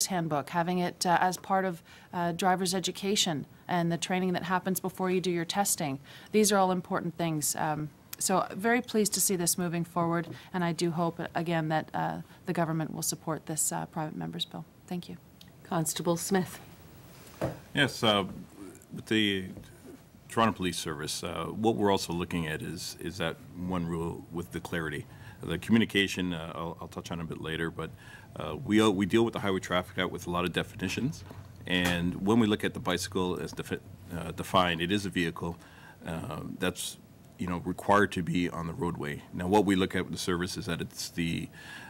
handbook, having it as part of driver's education and the training that happens before you do your testing. These are all important things. So very pleased to see this moving forward, and I do hope, again, that the government will support this private member's bill. Thank you. Constable Smith. Yes, with the Toronto Police Service, what we're also looking at is that one rule with the clarity. The communication, I'll touch on a bit later, but we deal with the Highway Traffic Act with a lot of definitions, and when we look at the bicycle as defined, it is a vehicle that's required to be on the roadway. Now, what we look at with the service is that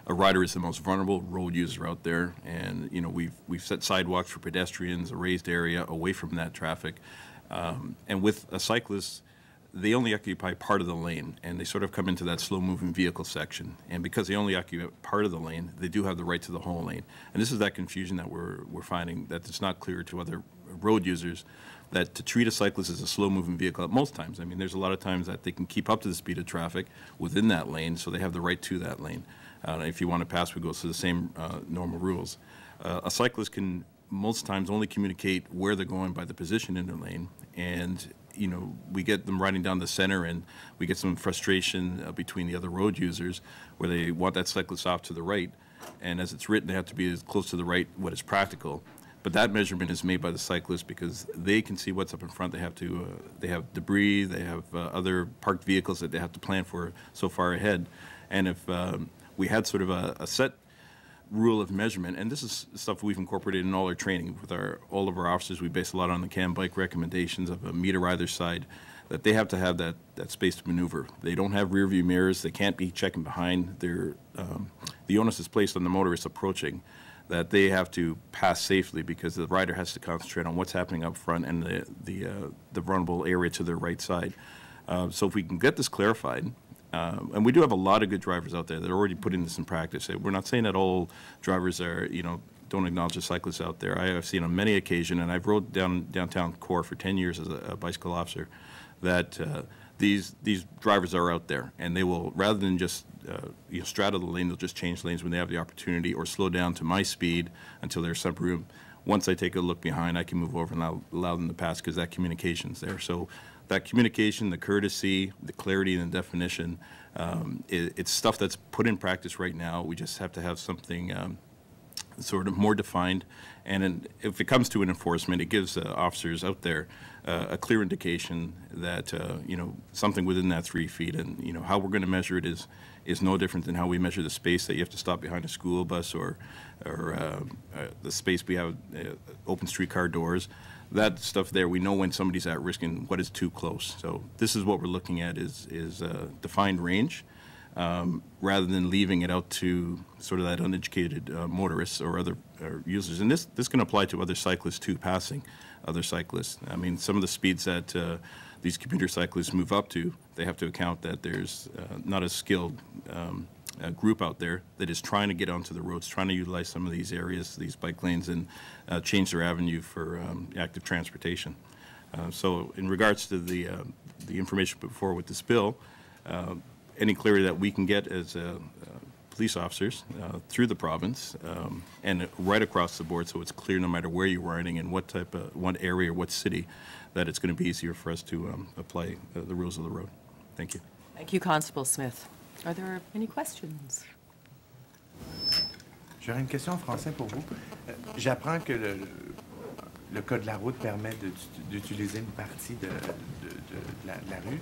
a rider is the most vulnerable road user out there, and we've set sidewalks for pedestrians, a raised area away from that traffic, and with a cyclist, they only occupy part of the lane, and they sort of come into that slow-moving vehicle section. And because they only occupy part of the lane, they do have the right to the whole lane. And this is that confusion that we're finding, that it's not clear to other road users, that to treat a cyclist as a slow-moving vehicle at most times. I mean, there's a lot of times that they can keep up to the speed of traffic within that lane, so they have the right to that lane. If you want to pass, we go through the same normal rules. A cyclist can most times only communicate where they're going by the position in their lane, and we get them riding down the center, and we get some frustration between the other road users where they want that cyclist off to the right, and as it's written, they have to be as close to the right what is practical. But that measurement is made by the cyclist because they can see what's up in front. They have debris, they have other parked vehicles that they have to plan for so far ahead. And if we had sort of a set rule of measurement, and this is stuff we've incorporated in all our training with all of our officers. We base a lot on the CAN bike recommendations of a meter either side, that they have to have that space to maneuver. They don't have rear view mirrors. They can't be checking behind. The onus is placed on the motorist approaching, that they have to pass safely because the rider has to concentrate on what's happening up front and the vulnerable area to their right side. So if we can get this clarified, and we do have a lot of good drivers out there that are already putting this in practice. We're not saying that all drivers are, don't acknowledge the cyclists out there. I have seen on many occasions, and I've rode downtown core for 10 years as a bicycle officer, that these drivers are out there, and they will, rather than just straddle the lane, they'll just change lanes when they have the opportunity, or slow down to my speed until there's some room. Once I take a look behind, I can move over and allow them to pass because that communication's there. So that communication, the courtesy, the clarity, and the definition, it's stuff that's put in practice right now. We just have to have something sort of more defined. And if it comes to an enforcement, it gives officers out there a clear indication that, something within that 3 feet, and, how we're going to measure it is no different than how we measure the space that you have to stop behind a school bus or the space we have open streetcar doors. That stuff there, we know when somebody's at risk and what is too close. So this is what we're looking at is defined range, rather than leaving it out to sort of that uneducated motorists or other users. And this can apply to other cyclists too, passing other cyclists. I mean, some of the speeds that these commuter cyclists move up to, they have to account that there's not a skilled group out there that is trying to get onto the roads, trying to utilize some of these areas, these bike lanes, and change their avenue for active transportation. So in regards to the information before with this bill, any clarity that we can get as police officers through the province and right across the board, so it's clear no matter where you're riding and what area or what city, that it's going to be easier for us to apply the rules of the road. Thank you. Thank you, Constable Smith. Are there any questions? J'aurais une question en français pour vous. J'apprends que le code de la route permet d'utiliser une partie de la rue.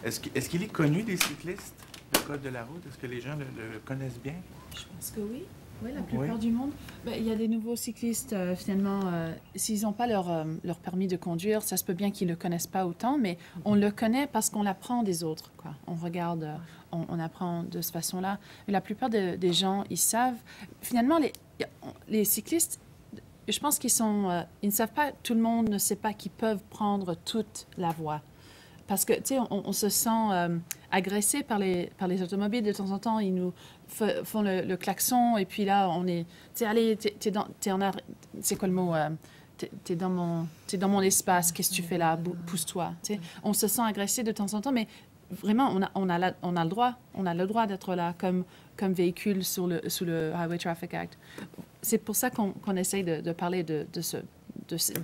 Est-ce qu'il est connu des cyclistes, le code de la route? Est-ce que les gens le connaissent bien? Je pense que oui. Oui, la plupart du monde. Il y a des nouveaux cyclistes, finalement, s'ils n'ont pas leur permis de conduire, ça se peut bien qu'ils ne le connaissent pas autant, mais on le connaît parce qu'on l'apprend des autres, quoi. On regarde, on apprend de cette façon-là. Mais la plupart des gens, ils savent. Finalement, les cyclistes, je pense qu'ils ils ne savent pas, tout le monde ne sait pas qu'ils peuvent prendre toute la voie. Parce que, tu sais, on se sent agressé par les automobiles. De temps en temps, ils nous font le klaxon. Et puis là, on est... Tu sais, allez, c'est quoi le mot? T'es dans mon espace. Qu'est-ce que tu fais là? Pousse-toi. Tu sais, on se sent agressé de temps en temps. Mais vraiment, on a le droit d'être là comme véhicule sous le Highway Traffic Act. C'est pour ça qu'on essaye de parler de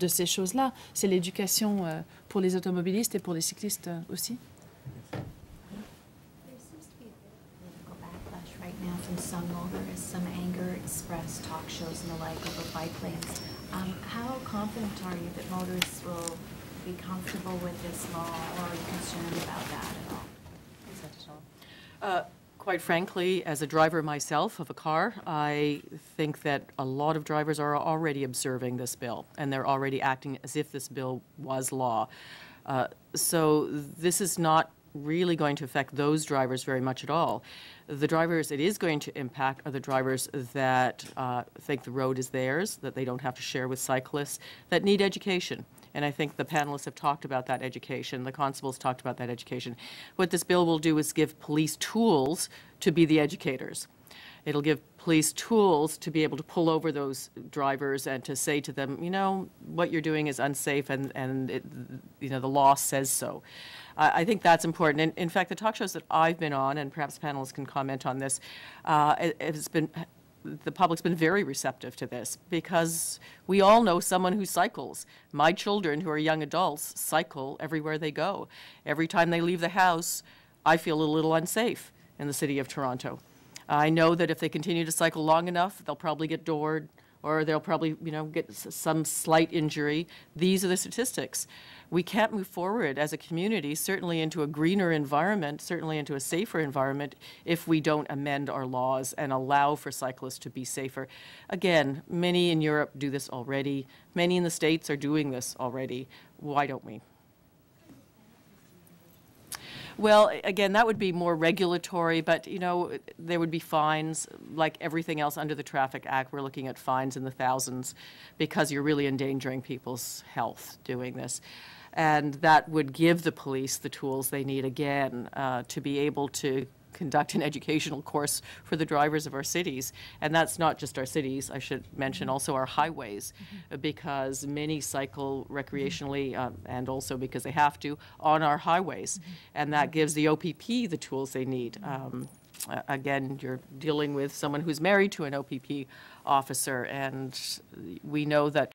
ces choses-là. C'est l'éducation pour les automobilistes et pour les cyclistes aussi. There seems to be a bit of political backlash right now from some motorists, some anger expressed, talk shows and the like over bike lanes. How confident are you that motorists will be comfortable with this law, or are you concerned about that at all? Quite frankly, as a driver myself of a car, I think that a lot of drivers are already observing this bill, and they're already acting as if this bill was law. So this is not really going to affect those drivers very much at all. The drivers it is going to impact are the drivers that think the road is theirs, that they don't have to share with cyclists, that need education. And I think the panelists have talked about that education. The constables talked about that education. What this bill will do is give police tools to be the educators. It'll give police tools to be able to pull over those drivers and to say to them, you know, what you're doing is unsafe, and it, you know, the law says so. I think that's important. And in fact, the talk shows that I've been on, and perhaps panelists can comment on this, the public's been very receptive to this, because we all know someone who cycles. My children, who are young adults, cycle everywhere they go. Every time they leave the house, I feel a little unsafe in the city of Toronto. I know that if they continue to cycle long enough, they'll probably get doored, or they'll probably, you know, get some slight injury. These are the statistics. We can't move forward as a community, certainly into a greener environment, certainly into a safer environment, if we don't amend our laws and allow for cyclists to be safer. Again, many in Europe do this already. Many in the States are doing this already. Why don't we? Well, again, that would be more regulatory, but, you know, there would be fines. Like everything else under the Traffic Act, we're looking at fines in the thousands, because you're really endangering people's health doing this. And that would give the police the tools they need, again, to be able to conduct an educational course for the drivers of our cities. And that's not just our cities, I should mention also our highways, because many cycle recreationally and also because they have to on our highways. And that gives the OPP the tools they need. Again, you're dealing with someone who's married to an OPP officer, and we know that